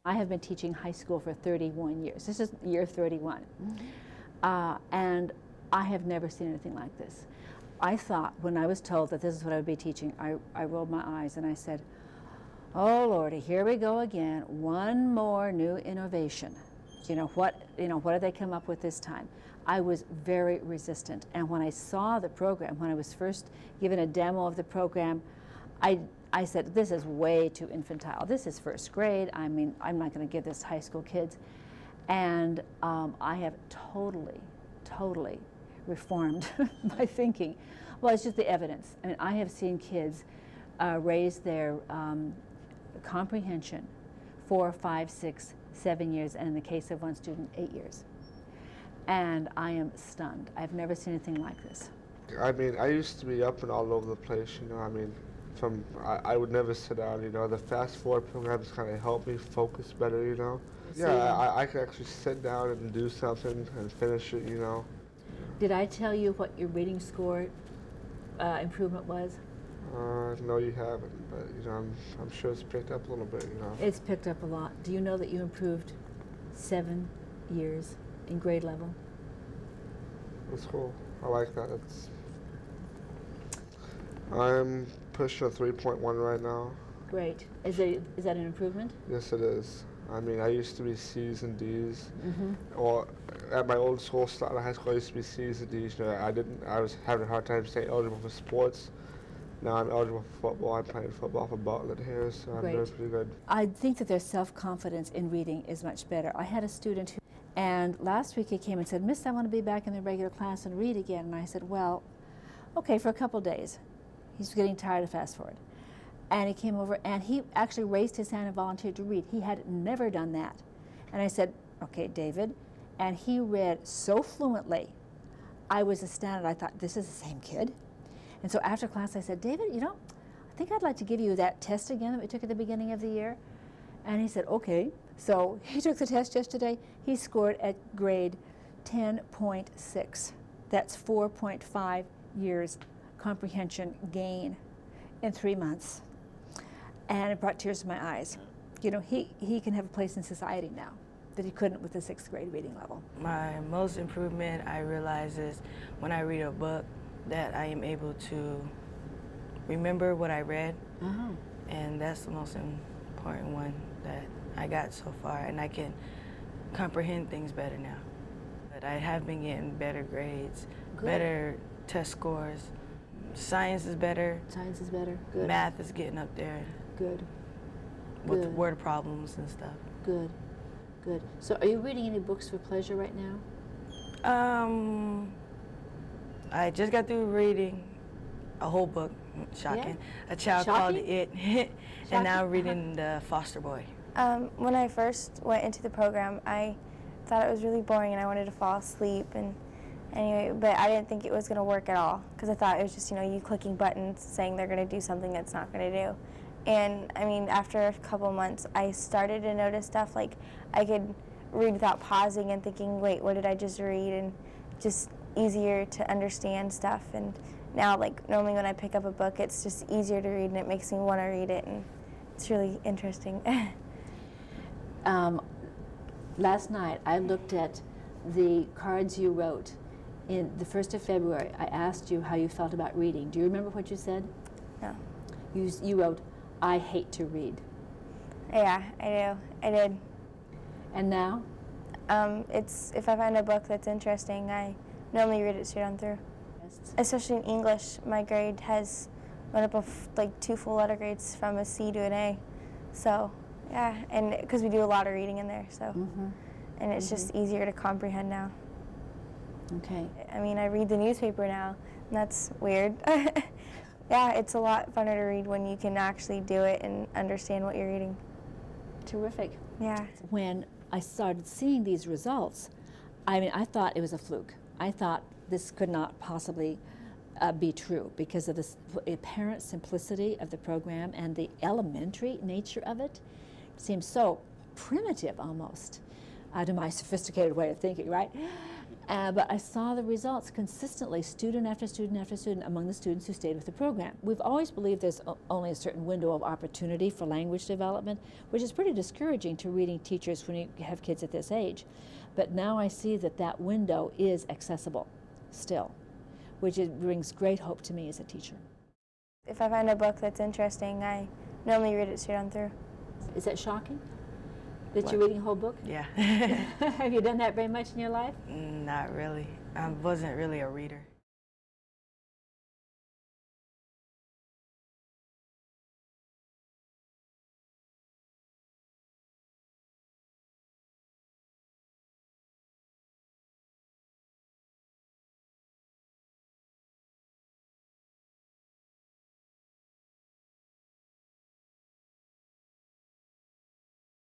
I have been teaching high school for 31 years. This is year 31. And I have never seen anything like this. I thought, when I was told that this is what I would be teaching, I rolled my eyes and I said, oh Lordy, here we go again, one more new innovation. What did they come up with this time? I was very resistant. And when I saw the program, when I was first given a demo of the program, I said, this is way too infantile. This is first grade. I mean, I'm not going to give this to high school kids. And I have totally reformed my thinking. Well, it's just the evidence. I mean, I have seen kids raise their comprehension 4, 5, 6, 7 years, and in the case of one student, 8 years. And I am stunned. I've never seen anything like this. I mean, I used to be up and all over the place, I mean, I would never sit down, the Fast ForWord programs kind of helped me focus better, Yeah, I could actually sit down and do something and finish it, Did I tell you what your reading score improvement was? No, you haven't, but, I'm sure it's picked up a little bit, It's picked up a lot. Do you know that you improved 7 years in grade level? That's cool. I like that. I'm pushing a 3.1 right now. Great. Is that an improvement? Yes, it is. I mean, I used to be C's and D's. Or at my old school, starting high school, I used to be C's and D's. I was having a hard time staying eligible for sports. Now I'm eligible for football. I'm playing football for Bartlett here, so I'm doing pretty good. I think that their self-confidence in reading is much better. I had a student and last week he came and said, Miss, I want to be back in the regular class and read again. And I said, well, okay, for a couple days. He's getting tired of Fast ForWord. And he came over and he actually raised his hand and volunteered to read. He had never done that. And I said, okay, David. And he read so fluently, I was astounded. I thought, this is the same kid? And so after class I said, David, I think I'd like to give you that test again that we took at the beginning of the year. And he said, okay. So he took the test yesterday. He scored at grade 10.6. That's 4.5 years comprehension gain in 3 months. And it brought tears to my eyes. He can have a place in society now that he couldn't with the 6th grade reading level. My most improvement I realize is when I read a book that I am able to remember what I read. And that's the most important one that I got so far, and I can comprehend things better now. But I have been getting better grades, better test scores. Science is better. Science is better. Good. Math is getting up there. Good. With word problems and stuff. Good. Good. So are you reading any books for pleasure right now? I just got through reading a whole book, shocking. Yeah. A Child Called It, and now reading The Foster Boy. When I first went into the program, I thought it was really boring and I wanted to fall asleep. And anyway, but I didn't think it was going to work at all because I thought it was just, you clicking buttons saying they're going to do something that's not going to do. And I mean, after a couple months, I started to notice stuff like I could read without pausing and thinking, wait, what did I just read? And just easier to understand stuff. And now, like, normally when I pick up a book, it's just easier to read and it makes me want to read it. And it's really interesting. Last night, I looked at the cards you wrote. In the 1st of February, I asked you how you felt about reading. Do you remember what you said? No. You wrote, I hate to read. Yeah, I do. I did. And now? It's if I find a book that's interesting, I normally read it straight on through. Especially in English, my grade has went up like 2 full letter grades from a C to an A. So, yeah, and because we do a lot of reading in there, so, and it's just easier to comprehend now. Okay. I mean, I read the newspaper now, and that's weird. Yeah, it's a lot funner to read when you can actually do it and understand what you're reading. Terrific. Yeah. When I started seeing these results, I mean, I thought it was a fluke. I thought this could not possibly be true because of the apparent simplicity of the program and the elementary nature of it. It seems so primitive almost to my sophisticated way of thinking, right? But I saw the results consistently, student after student after student, among the students who stayed with the program. We've always believed there's only a certain window of opportunity for language development, which is pretty discouraging to reading teachers when you have kids at this age. But now I see that that window is accessible still, which brings great hope to me as a teacher. If I find a book that's interesting, I normally read it straight on through. Is that shocking? That What? you're reading a whole book? Yeah. Have you done that very much in your life? Not really. I wasn't really a reader.